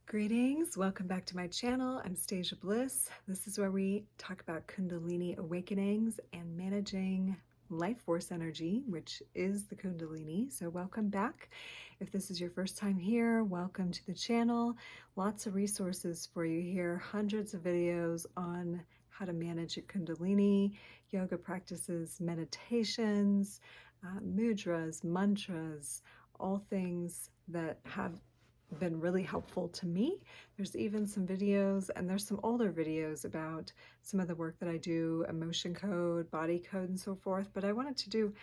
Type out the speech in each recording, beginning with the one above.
Greetings, welcome back to my channel. I'm StasiaBliss. This is where we talk about Kundalini Awakenings and managing life force energy, which is the Kundalini. So welcome back. If this is your first time here, welcome to the channel. Lots of resources for you here, hundreds of videos on how to manage a Kundalini, yoga practices, meditations, mudras, mantras, all things that have been really helpful to me. There's even some videos, and there's some older videos about some of the work that I do, emotion code, body code, and so forth. But I wanted to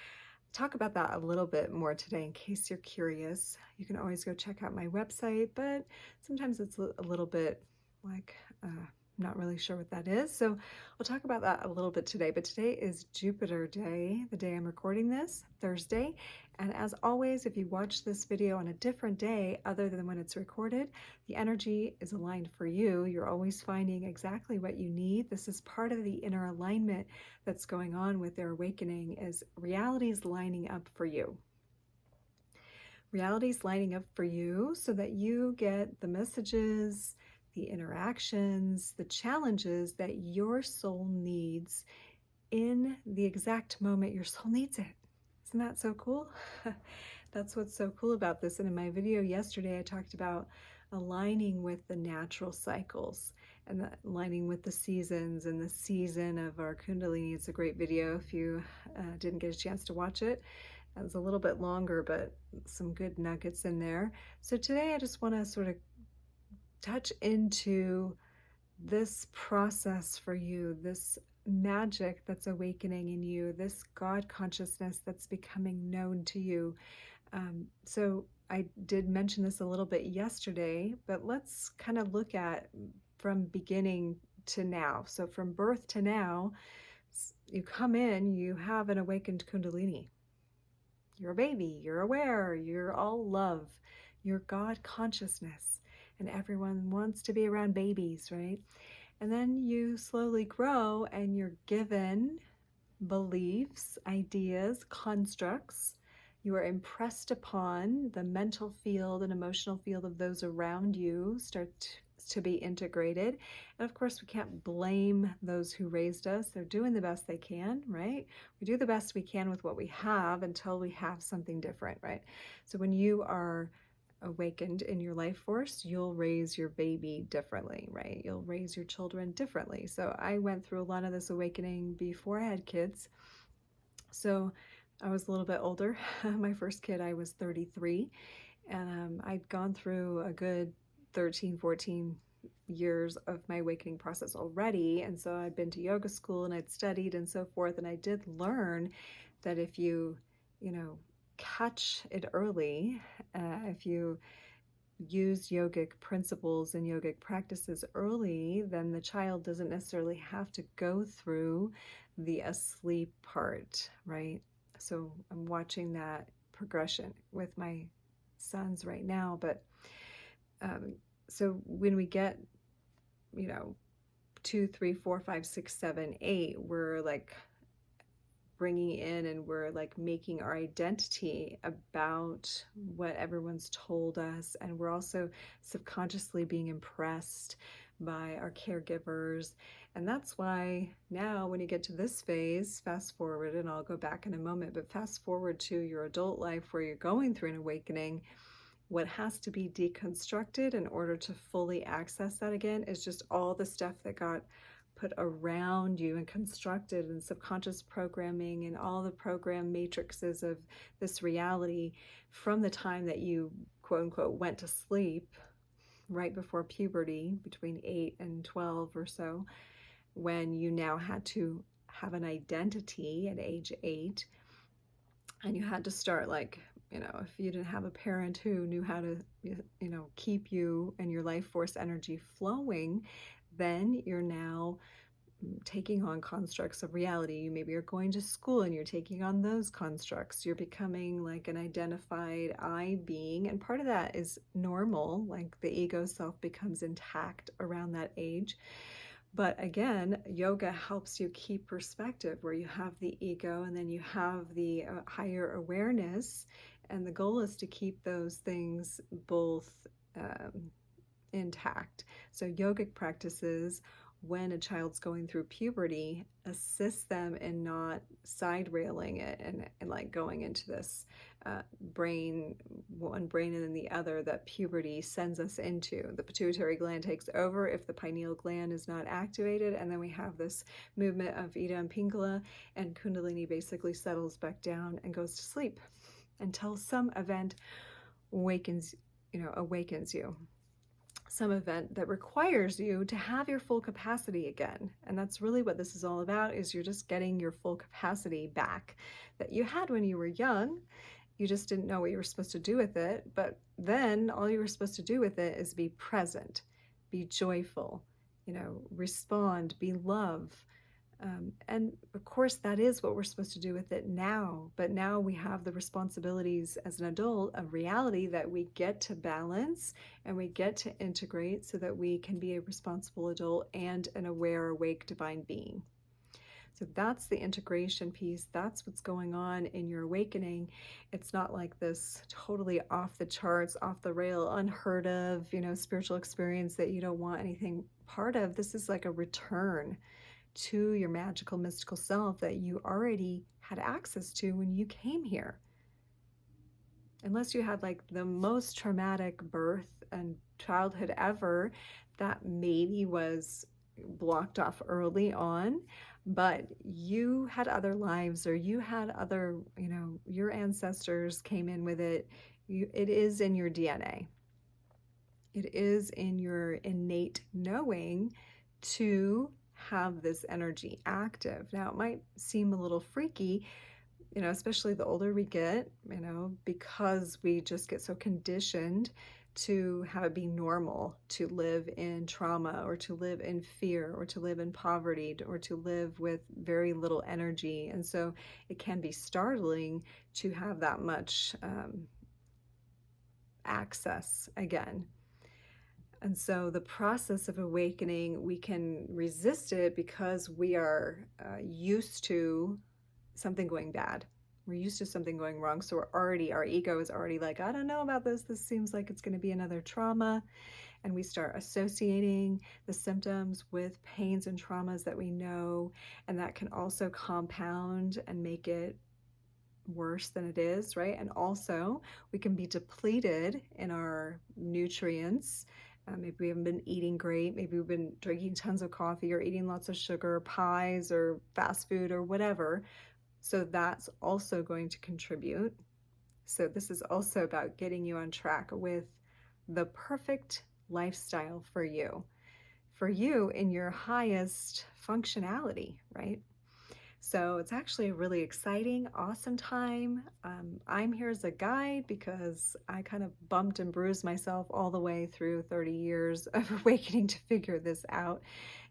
talk about that a little bit more today in case you're curious. You can always go check out my website, but sometimes it's a little bit like not really sure what that is. So we'll talk about that a little bit today. But today is Jupiter Day, the day I'm recording this, Thursday. And as always, if you watch this video on a different day other than when it's recorded, the energy is aligned for you. You're always finding exactly what you need. This is part of the inner alignment that's going on with their awakening, is reality is lining up for you. Reality is lining up for you so that you get the messages, the interactions, the challenges that your soul needs in the exact moment your soul needs it. Isn't that so cool? That's what's so cool about this. And in my video yesterday, I talked about aligning with the natural cycles and aligning with the seasons and the season of our Kundalini. It's a great video if you didn't get a chance to watch it. It was a little bit longer, but some good nuggets in there. So today I just want to sort of touch into this process for you, this magic that's awakening in you, this God consciousness that's becoming known to you. So I did mention this a little bit yesterday, but let's kind of look at from beginning to now. So from birth to now, you come in, you have an awakened Kundalini. You're a baby, you're aware, you're all love, you're God consciousness. And everyone wants to be around babies, right? And then you slowly grow and you're given beliefs, ideas, constructs. You are impressed upon the mental field and emotional field of those around you start to be integrated. And of course, we can't blame those who raised us. They're doing the best they can, right? We do the best we can with what we have until we have something different, right? So when you are awakened in your life force, you'll raise your baby differently, right? You'll raise your children differently. So I went through a lot of this awakening before I had kids. So I was a little bit older. My first kid, I was 33, and I'd gone through a good 13, 14 years of my awakening process already. And so I'd been to yoga school and I'd studied and so forth. And I did learn that if you catch it early, if you use yogic principles and yogic practices early, then the child doesn't necessarily have to go through the asleep part, right? So I'm watching that progression with my sons right now. But so when we get, 2, 3, 4, 5, 6, 7, 8, we're like bringing in and we're like making our identity about what everyone's told us, and we're also subconsciously being impressed by our caregivers. And that's why now when you get to this phase, fast forward, and I'll go back in a moment, but fast forward to your adult life where you're going through an awakening, what has to be deconstructed in order to fully access that again is just all the stuff that got put around you and constructed, and subconscious programming and all the program matrices of this reality from the time that you quote unquote went to sleep right before puberty, between 8 and 12 or so, when you now had to have an identity at age 8, and you had to start if you didn't have a parent who knew how to keep you and your life force energy flowing, then you're now taking on constructs of reality. You maybe are going to school and you're taking on those constructs. You're becoming like an identified I being, and part of that is normal, like the ego self becomes intact around that age. But again, yoga helps you keep perspective where you have the ego and then you have the higher awareness, and the goal is to keep those things both intact. So yogic practices, when a child's going through puberty, assist them in not side railing it and like going into this one brain and then the other that puberty sends us into. The pituitary gland takes over if the pineal gland is not activated, and then we have this movement of Ida and Pingala, and Kundalini basically settles back down and goes to sleep until some event awakens you. Some event that requires you to have your full capacity again. And that's really what this is all about, is you're just getting your full capacity back that you had when you were young. You just didn't know what you were supposed to do with it. But then all you were supposed to do with it is be present, be joyful, respond, be love. And of course, that is what we're supposed to do with it now. But now we have the responsibilities as an adult of reality that we get to balance and we get to integrate so that we can be a responsible adult and an aware, awake, divine being. So that's the integration piece. That's what's going on in your awakening. It's not like this totally off the charts, off the rail, unheard of, spiritual experience that you don't want anything part of. This is like a return to your magical, mystical self that you already had access to when you came here. Unless you had like the most traumatic birth and childhood ever, that maybe was blocked off early on, but you had other lives, or you had other, your ancestors came in with it. It is in your DNA. It is in your innate knowing to have this energy active. Now, it might seem a little freaky, especially the older we get, because we just get so conditioned to have it be normal to live in trauma, or to live in fear, or to live in poverty, or to live with very little energy. And so it can be startling to have that much access again. And so the process of awakening, we can resist it because we are used to something going bad. We're used to something going wrong. So our ego is already like, I don't know about this. This seems like it's going to be another trauma. And we start associating the symptoms with pains and traumas that we know. And that can also compound and make it worse than it is, right? And also we can be depleted in our nutrients. Maybe we haven't been eating great. Maybe we've been drinking tons of coffee or eating lots of sugar, pies, or fast food, or whatever. So that's also going to contribute. So this is also about getting you on track with the perfect lifestyle for you in your highest functionality, right? So it's actually a really exciting, awesome time. I'm here as a guide because I kind of bumped and bruised myself all the way through 30 years of awakening to figure this out,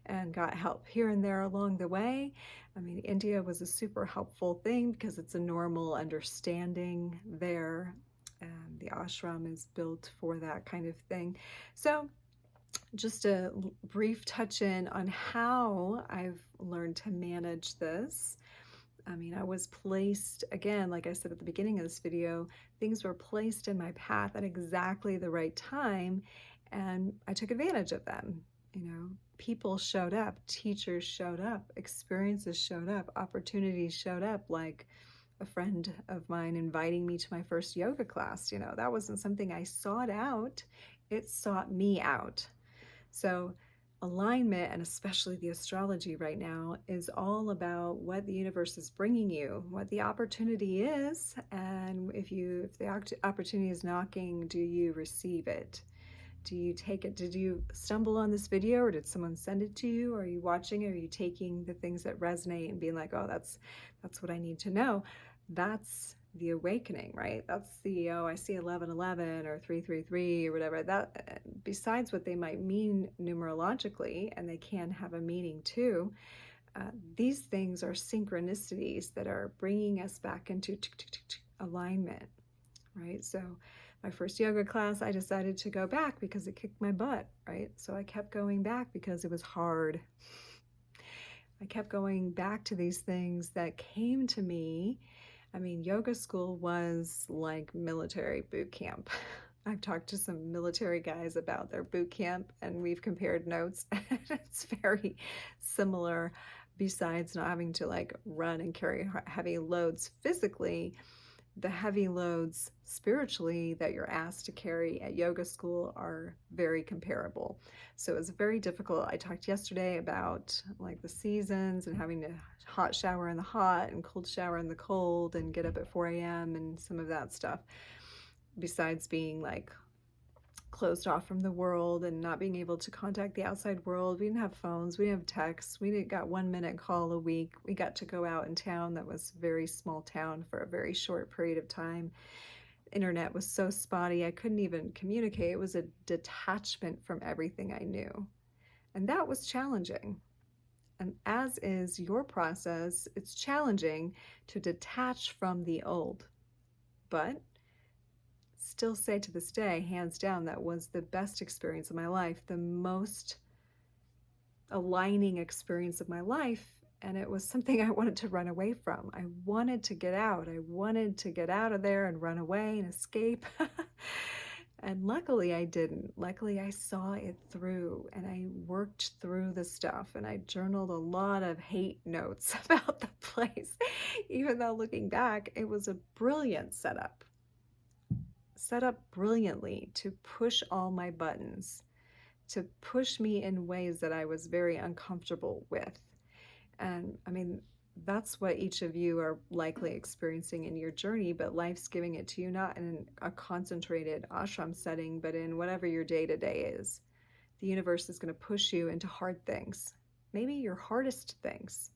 and got help here and there along the way. I mean, India was a super helpful thing because it's a normal understanding there. The ashram is built for that kind of thing. So just a brief touch in on how I've learned to manage this. I mean, I was placed, again, like I said at the beginning of this video, things were placed in my path at exactly the right time, and I took advantage of them. People showed up, teachers showed up, experiences showed up, opportunities showed up, like a friend of mine inviting me to my first yoga class. That wasn't something I sought out, it sought me out. So alignment, and especially the astrology right now, is all about what the universe is bringing you, what the opportunity is, and if the opportunity is knocking, do you receive it? Do you take it? Did you stumble on this video, or did someone send it to you? Are you watching it? Are you taking the things that resonate and being like, oh, that's what I need to know? That's the awakening, right? That's the, I see 1111 or 333 or whatever. That, besides what they might mean numerologically, and they can have a meaning too, these things are synchronicities that are bringing us back into alignment, right? So my first yoga class, I decided to go back because it kicked my butt, right? So I kept going back because it was hard. I kept going back to these things that came to me. I mean, yoga school was like military boot camp. I've talked to some military guys about their boot camp, and we've compared notes. It's very similar, besides not having to like run and carry heavy loads physically. The heavy loads spiritually that you're asked to carry at yoga school are very comparable. So it's very difficult. I talked yesterday about like the seasons and having to hot shower in the hot and cold shower in the cold and get up at 4 a.m. and some of that stuff. Besides being like closed off from the world and not being able to contact the outside world. We didn't have phones, we didn't have texts, we got 1 minute call a week. We got to go out in town that was a very small town for a very short period of time. Internet was so spotty, I couldn't even communicate. It was a detachment from everything I knew. And that was challenging. And as is your process, it's challenging to detach from the old. But still say to this day, hands down, that was the best experience of my life, the most aligning experience of my life. And it was something I wanted to run away from. I wanted to get out. I wanted to get out of there and run away and escape. And luckily I didn't. Luckily I saw it through and I worked through the stuff, and I journaled a lot of hate notes about the place, even though looking back, it was a brilliant setup. Set up brilliantly to push all my buttons, to push me in ways that I was very uncomfortable with. And I mean, that's what each of you are likely experiencing in your journey, but life's giving it to you, not in a concentrated ashram setting, but in whatever your day-to-day is. The universe is going to push you into hard things, maybe your hardest things.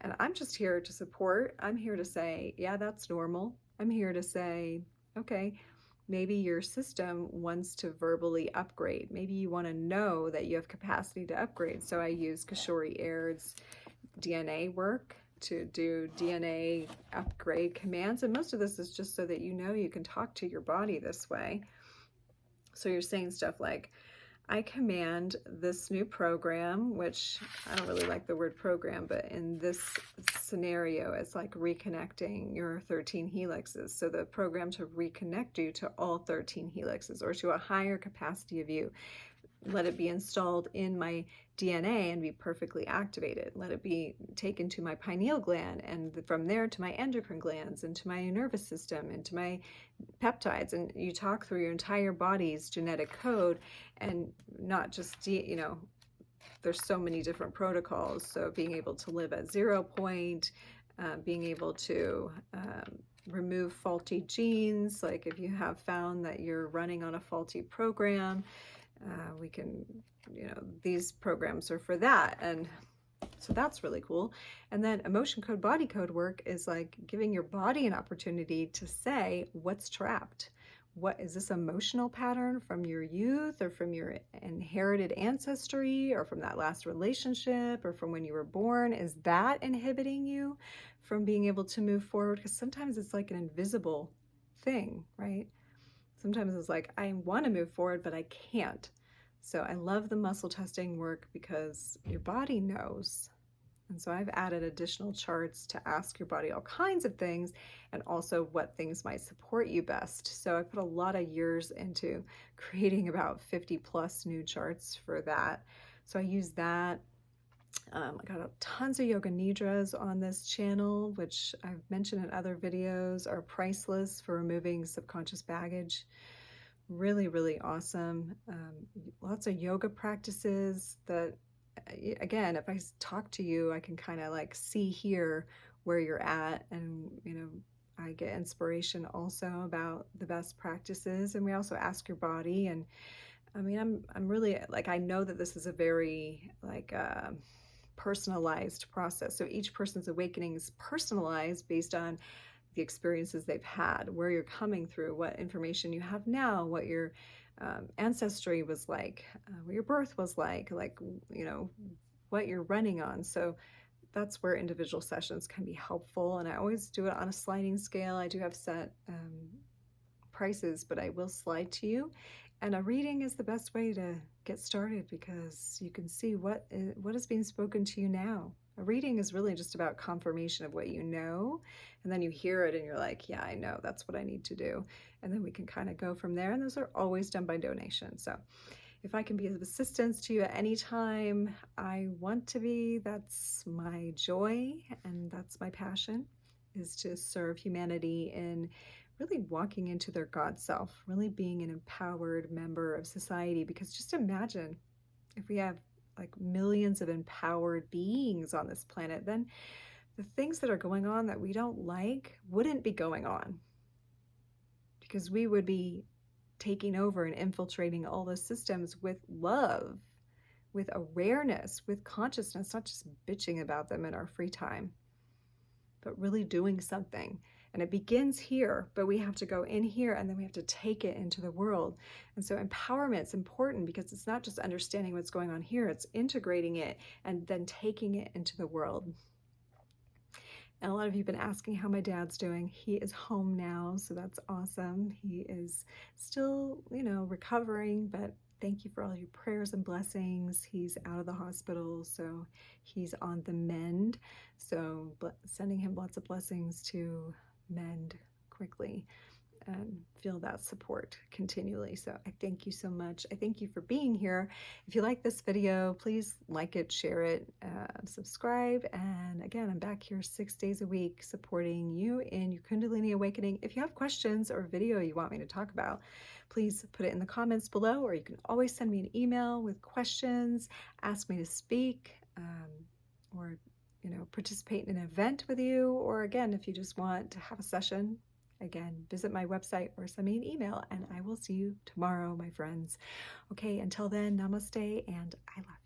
And I'm just here to support. I'm here to say, yeah, that's normal. I'm here to say, okay, maybe your system wants to verbally upgrade. Maybe you want to know that you have capacity to upgrade. So I use Kishori Aird's DNA work to do DNA upgrade commands. And most of this is just so that you know you can talk to your body this way. So you're saying stuff like, I command this new program, which I don't really like the word program, but in this scenario, it's like reconnecting your 13 helixes. So the program to reconnect you to all 13 helixes, or to a higher capacity of you. Let it be installed in my DNA and be perfectly activated. Let it be taken to my pineal gland, and from there to my endocrine glands, and to my nervous system, and to my peptides. And you talk through your entire body's genetic code, and not just, there's so many different protocols. So being able to live at 0 point, being able to remove faulty genes, like if you have found that you're running on a faulty program, we can, these programs are for that. And so that's really cool. And then emotion code, body code work is like giving your body an opportunity to say what's trapped. What is this emotional pattern from your youth, or from your inherited ancestry, or from that last relationship, or from when you were born? Is that inhibiting you from being able to move forward? Because sometimes it's like an invisible thing, right? Sometimes it's like, I want to move forward, but I can't. So I love the muscle testing work because your body knows. And so I've added additional charts to ask your body all kinds of things, and also what things might support you best. So I put a lot of years into creating about 50 plus new charts for that. So I use that. I got tons of yoga nidras on this channel, which I've mentioned in other videos, are priceless for removing subconscious baggage. Really, really awesome. Lots of yoga practices that, again, if I talk to you, I can kind of like see here where you're at. And, I get inspiration also about the best practices. And we also ask your body. And I mean, I'm really like, I know that this is a very like, personalized process. So each person's awakening is personalized based on the experiences they've had, where you're coming through, what information you have now, what your ancestry was like, what your birth was like, what you're running on. So that's where individual sessions can be helpful. And I always do it on a sliding scale. I do have set prices, but I will slide to you. And a reading is the best way to get started, because you can see what is being spoken to you now. A reading is really just about confirmation of what you know, and then you hear it and you're like, yeah, I know, that's what I need to do. And then we can kind of go from there, and those are always done by donation. So if I can be of assistance to you at any time, I want to be. That's my joy and that's my passion, is to serve humanity in really walking into their God self, really being an empowered member of society. Because just imagine if we have like millions of empowered beings on this planet, then the things that are going on that we don't like wouldn't be going on, because we would be taking over and infiltrating all the systems with love, with awareness, with consciousness, not just bitching about them in our free time, but really doing something. And it begins here, but we have to go in here and then we have to take it into the world. And so empowerment is important, because it's not just understanding what's going on here, it's integrating it and then taking it into the world. And a lot of you have been asking how my dad's doing. He is home now, so that's awesome. He is still, recovering, but thank you for all your prayers and blessings. He's out of the hospital, so he's on the mend. So sending him lots of blessings to mend quickly and feel that support continually. So I thank you so much. I thank you for being here. If you like this video, please like it, share it, subscribe. And again, I'm back here 6 days a week supporting you in your Kundalini Awakening. If you have questions or video you want me to talk about, please put it in the comments below, or you can always send me an email with questions, ask me to speak, or participate in an event with you. Or again, if you just want to have a session, again, visit my website or send me an email, and I will see you tomorrow, my friends. Okay, until then, namaste, and I love you.